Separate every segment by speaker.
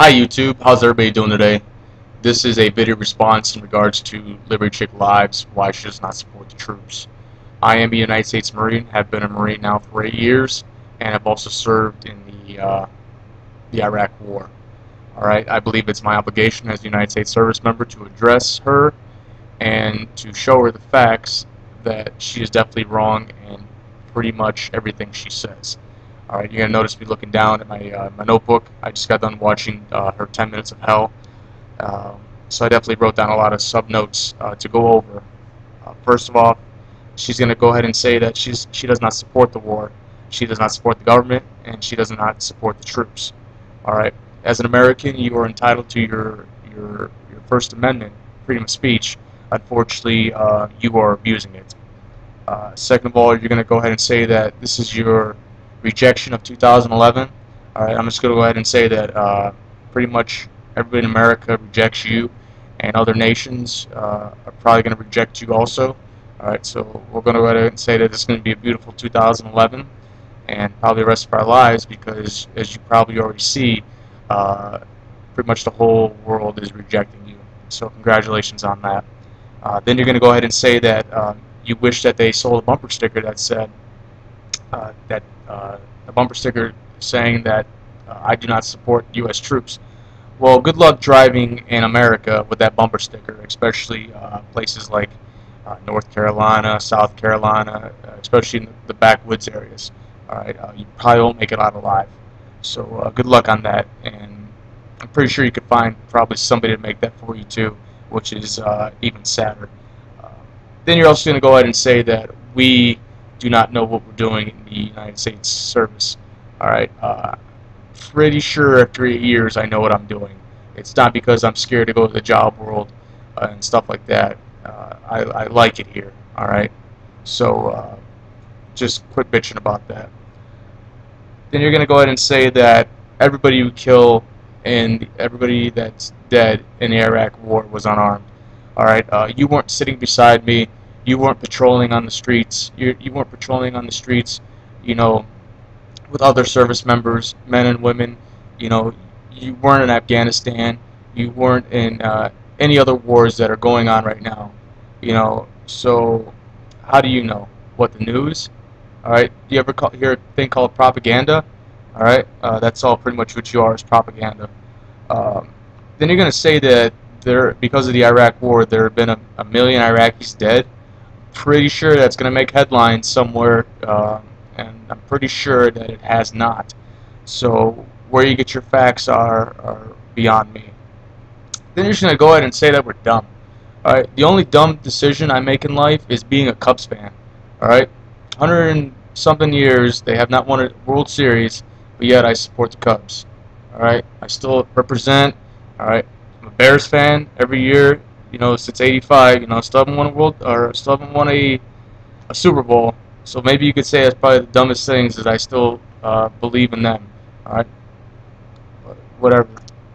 Speaker 1: Hi YouTube, how's everybody doing today? This is a video response in regards to LibertyChickLive's Why She Does Not Support the Troops. I am a United States Marine, have been a Marine now for 8 years, and have also served in the Iraq War. Alright, I believe it's my obligation as a United States service member to address her and to show her the facts that she is definitely wrong in pretty much everything she says. Alright, you're going to notice me looking down at my notebook. I just got done watching her 10 Minutes of Hell. So I definitely wrote down a lot of sub-notes to go over. First of all, she's going to go ahead and say that she does not support the war. She does not support the government, and she does not support the troops. Alright, as an American, you are entitled to your First Amendment, freedom of speech. Unfortunately, you are abusing it. Second of all, you're going to go ahead and say that this is your rejection of 2011. Alright, I'm just going to go ahead and say that pretty much everybody in America rejects you, and other nations are probably going to reject you also. Alright, so we're going to go ahead and say that it's going to be a beautiful 2011 and probably the rest of our lives, because as you probably already see, pretty much the whole world is rejecting you. So congratulations on that. Then you're going to go ahead and say that you wish that they sold a bumper sticker that said a bumper sticker saying that I do not support U.S. troops. Well, good luck driving in America with that bumper sticker, especially places like North Carolina, South Carolina, especially in the backwoods areas. Alright, you probably won't make it out alive. So good luck on that, and I'm pretty sure you could find probably somebody to make that for you too, which is even sadder. Then you're also going to go ahead and say that we do not know what we're doing in the United States service. Alright, pretty sure after 8 years I know what I'm doing. It's not because I'm scared to go to the job world and stuff like that. I like it here. Alright, so just quit bitching about that. Then you're going to go ahead and say that everybody you kill and everybody that's dead in the Iraq war was unarmed. Alright, you weren't sitting beside me. You weren't patrolling on the streets. You weren't patrolling on the streets, you know, with other service members, men and women. You know, you weren't in Afghanistan. You weren't in any other wars that are going on right now. You know, so how do you know? What, the news? Alright, do you ever hear a thing called propaganda? Alright, that's all pretty much what you are, is propaganda. Then you're going to say that because of the Iraq war, there have been a million Iraqis dead. Pretty sure that's going to make headlines somewhere, and I'm pretty sure that it has not. So where you get your facts are beyond me. Then you're just going to go ahead and say that we're dumb. Alright, the only dumb decision I make in life is being a Cubs fan. Alright, 100 and something years they have not won a World Series, but yet I support the Cubs. Alright, I still represent. Alright, I'm a Bears fan every year, you know, since '85. You know, still haven't won a Super Bowl. So maybe you could say that's probably the dumbest things, is I still believe in them. Alright, but whatever.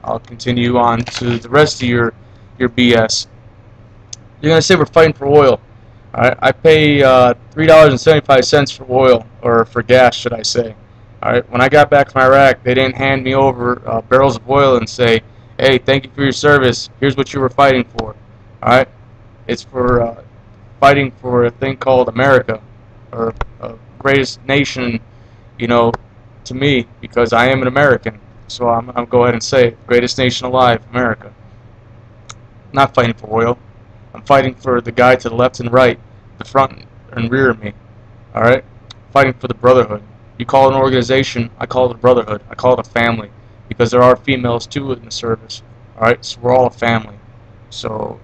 Speaker 1: I'll continue on to the rest of your BS. You're gonna say we're fighting for oil. Alright, I pay $3.75 for oil, or for gas, should I say. Alright, when I got back from Iraq, they didn't hand me over barrels of oil and say, hey, thank you for your service, here's what you were fighting for. Alright, it's for fighting for a thing called America, or greatest nation, you know, to me, because I am an American. So I'm going to go ahead and say it, greatest nation alive, America. Not fighting for oil. I'm fighting for the guy to the left and right, the front and rear of me. Alright? Fighting for the brotherhood. You call it an organization, I call it a brotherhood. I call it a family. Because there are females too in the service. Alright? So we're all a family. So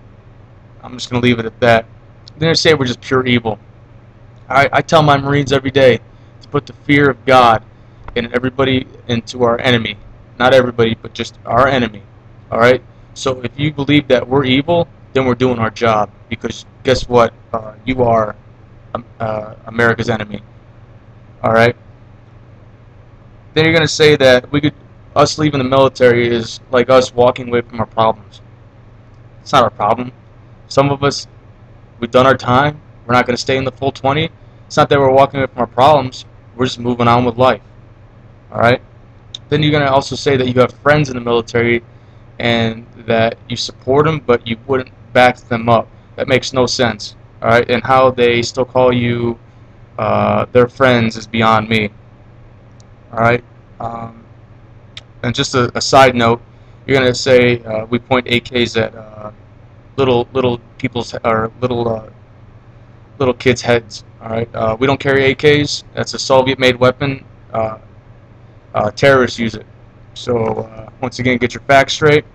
Speaker 1: I'm just going to leave it at that. Then I say we're just pure evil. I tell my Marines every day to put the fear of God in everybody, into our enemy. Not everybody, but just our enemy. Alright? So if you believe that we're evil, then we're doing our job. Because guess what? You are America's enemy. Alright? Then you're going to say that us leaving the military is like us walking away from our problems. It's not our problem. Some of us, we've done our time. We're not going to stay in the full 20. It's not that we're walking away from our problems. We're just moving on with life. Alright? Then you're going to also say that you have friends in the military and that you support them, but you wouldn't back them up. That makes no sense. All right, and how they still call you their friends is beyond me. All right, and just a side note, you're going to say we point AKs at little people's or little kids' heads. All right, we don't carry AKs. That's a Soviet-made weapon. Terrorists use it. So once again, get your facts straight.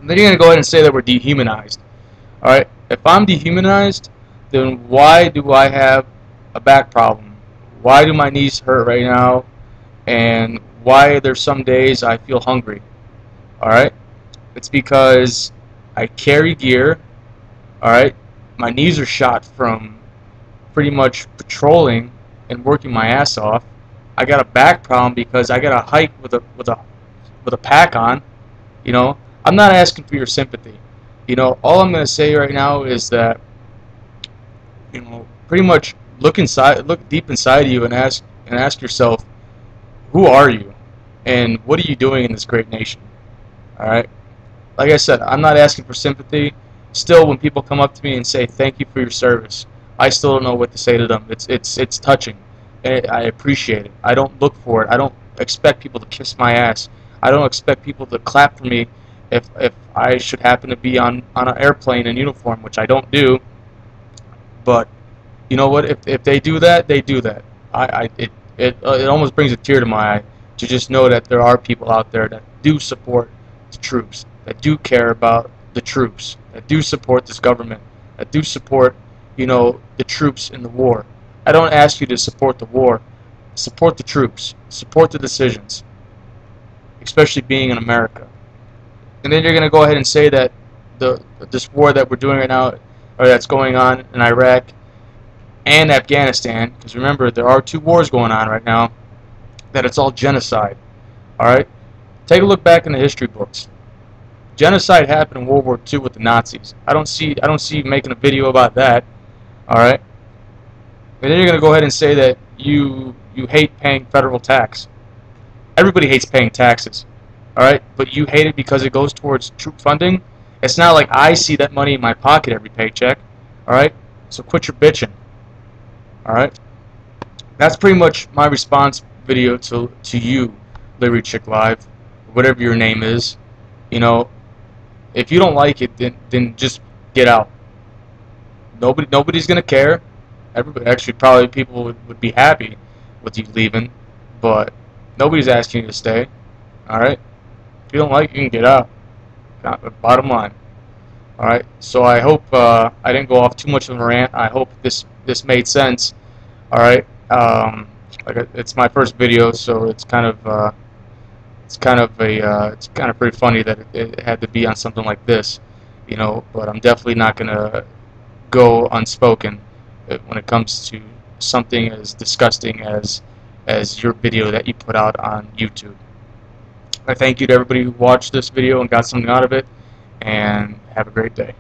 Speaker 1: And then you're going to go ahead and say that we're dehumanized. Alright, if I'm dehumanized, then why do I have a back problem? Why do my knees hurt right now? And why there's some days I feel hungry? Alright, it's because I carry gear. Alright, my knees are shot from pretty much patrolling and working my ass off. I got a back problem because I got to hike with a pack on. You know, I'm not asking for your sympathy. You know, all I'm going to say right now is that, you know, pretty much look deep inside you and ask yourself, who are you, and what are you doing in this great nation? All right. Like I said, I'm not asking for sympathy. Still, when people come up to me and say thank you for your service, I still don't know what to say to them. It's touching. I appreciate it. I don't look for it. I don't expect people to kiss my ass. I don't expect people to clap for me if I should happen to be on an airplane in uniform, which I don't do. But you know what? If they do that, they do that. It almost brings a tear to my eye to just know that there are people out there that do support the troops, that do care about the troops, that do support this government, that do support, you know, the troops in the war. I don't ask you to support the war. Support the troops. Support the decisions, especially being in America. And then you're going to go ahead and say that this war that we're doing right now, or that's going on in Iraq and Afghanistan, because remember, there are two wars going on right now, that it's all genocide. Alright? Take a look back in the history books. Genocide happened in World War II with the Nazis. I don't see you making a video about that. Alright? And then you're going to go ahead and say that you hate paying federal tax. Everybody hates paying taxes. Alright? But you hate it because it goes towards troop funding. It's not like I see that money in my pocket every paycheck. Alright? So quit your bitching. Alright? That's pretty much my response video to you, LibertyChickLive, whatever your name is. You know, if you don't like it, then just get out. Nobody's gonna care. Everybody, actually, probably people would be happy with you leaving, but nobody's asking you to stay. Alright? If you don't like it, you can get out. Bottom line. Alright? So I hope I didn't go off too much of a rant. I hope this made sense. Alright? It's my first video, so it's kind of pretty funny that it had to be on something like this, you know. But I'm definitely not gonna go unspoken when it comes to something as disgusting as your video that you put out on YouTube. I thank you to everybody who watched this video and got something out of it, and have a great day.